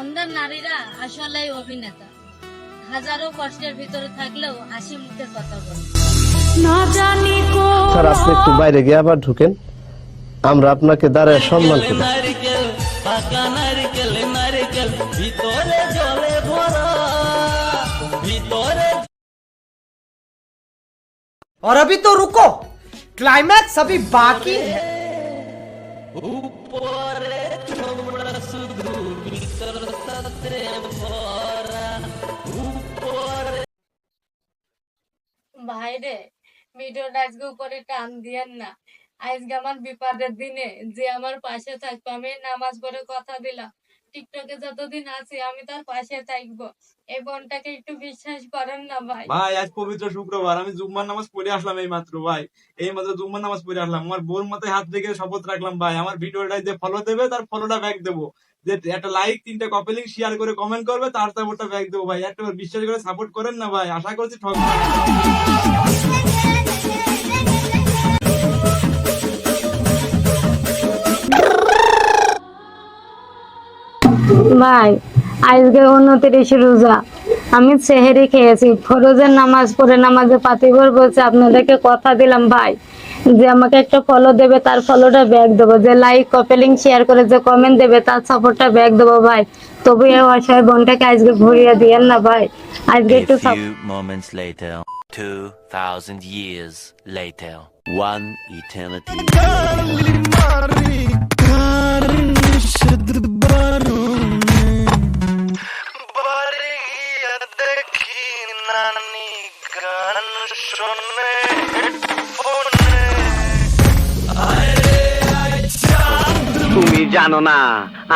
আমরা নারীরা আসলেই অভিনেতা, হাজারো কষ্টের ভিতরে থাকলেও হাসি মুখে কথা বলি। স্যার আপনি একটু বাইরে গিয়ে আবার ঢুকেন, আমরা আপনাকে দাঁড়ায় সম্মান করি। और अभी तो रुको, क्लाइमैक्स अभी बाकी है। ভাই রে, ভিডিওটা আজকে উপরে টান দিয়েন না। আজকে আমার বিপদের দিনে যে আমার পাশে থাকবে, আমি নামাজ পড়ে কথা দিলাম টিকটকে যতদিন আছি আমি তার পাশে থাকবো। এই বোনটাকে একটু বিশ্বাস করেন না ভাই। ভাই আজ পবিত্র শুক্রবার, আমি জুম্মার নামাজ পড়ে আসলাম এই মাত্র ভাই, এই মাত্র জুম্মার নামাজ পড়ে আসলাম। আমার বোর মাথায় হাত রেখে শপথ রাখলাম ভাই, আমার ভিডিওটা যে ফলো দেবে তার ফলোটা ব্যাক দেবো, যে একটা লাইক 3টা কপি লিঙ্ক শেয়ার করে কমেন্ট করবে তার সাপোর্টটা ব্যাক দেবো ভাই। একটা বিশ্বাস করে সাপোর্ট করেন না ভাই, আশা করছি ঠকবেন না। ভাই আজকে 29 রোজা, আমি সেহেরি খেয়েছি, ফরজের নামাজ পড়ে নামাজে পাতিবর বলছে। আপনাদেরকে কথা দিলাম ভাই, যে আমাকে একটা ফলো দেবে তার ফলোটা ব্যাক দেবো, যে লাইক কপি লিঙ্ক শেয়ার করে যে কমেন্ট দেবে তার সাপোর্টটা ব্যাক দেবো ভাই। তবু এই অসহায় বোনটাকে আজকে ঘুরিয়ে দিয়েন না ভাই। আজকে একটু 2000 years later, one eternity. তুমি জানো না,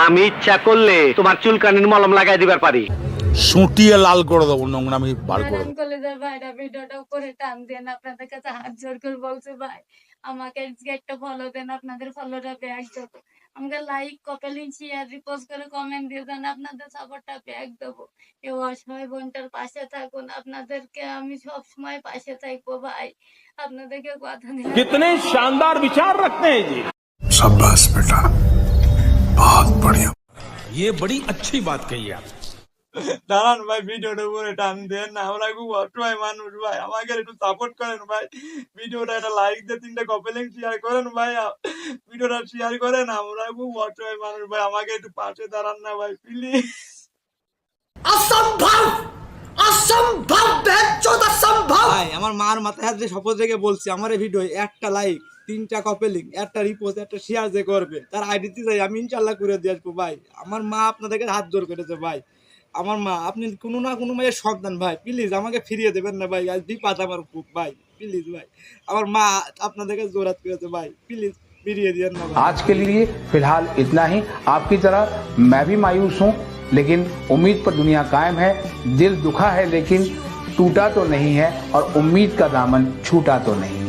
আমি ইচ্ছা করলে তোমার চুলকানির মলম লাগাই দিবার পারি। সুটিয়ে লাল করে দেবো, নোংরামি বার করে দেবো। কলেজের ভাইরা ভিডিওটা করে টান দেন, আপনাদের কাছে হাত জোর করে বলছে ভাই আমাকে আজকে একটা ফলো দেন, আপনাদের ফলোটা ব্যাক দেবো। আমাকে like copy link share repost করে কমেন্ট দিয়ে দেন, আপনাদের সাপোর্টটা ব্যাক দেবো। এই অসহায় বোনটার পাশে থাকুন, আপনাদেরকে আমি সব সময় পাশে থাকবো ভাই। আপনাদেরকে কথা দিলাম। कितने शानदार विचार रखते हैं जी। शाबाश बेटा, बहुत बढ़िया। ये बड़ी अच्छी बात कही आप। দাঁড়ান ভাই, ভিডিওটা উপরে টান দেন না, আমরা খুব অসহায় মানুষ ভাই, আমাকে একটু সাপোর্ট করেন ভাই। ভিডিওটা একটা লাইক দিয়ে 3টা কপি লিঙ্ক শেয়ার করেন ভাই, ভিডিওটা শেয়ার করেন। আমরা খুব অসহায় মানুষ ভাই, আমাকে একটু পাশে দাঁড়ান না ভাই প্লিজ। असंभव, असंभव, बेचौद असंभव। ভাই আমার মার মাথায় হাত দিয়ে শপথ রেখে বলছি, আমার এই ভিডিও একটা লাইক 3টা কপি লিঙ্ক একটা রিপোস্ট একটা শেয়ার যে করবে তার আইডিতে যাই আমি ইনশাল্লাহ করে দিয়ে আসবো ভাই। আমার মা আপনাদেরকে হাত জোর করেছে ভাই, আমার মা, আপনি কোনো না কোনো মায়ের সন্তান ভাই, প্লিজ আমাকে ফিরিয়ে দেবেন না ভাই। আজ বিপাদ আমার খুব ভাই, প্লিজ ভাই। আমার মা আপনাদেরকে জোরাত করেছে ভাই, প্লিজ ফিরিয়ে দিয়েন না ভাই। आज के लिए फिलहाल इतना ही। आपकी तरह मैं भी मायूस हूँ, लेकिन उम्मीद पर दुनिया कायम है। दिल दुखा है लेकिन टूटा तो नहीं है, और उम्मीद का दामन छूटा तो नहीं।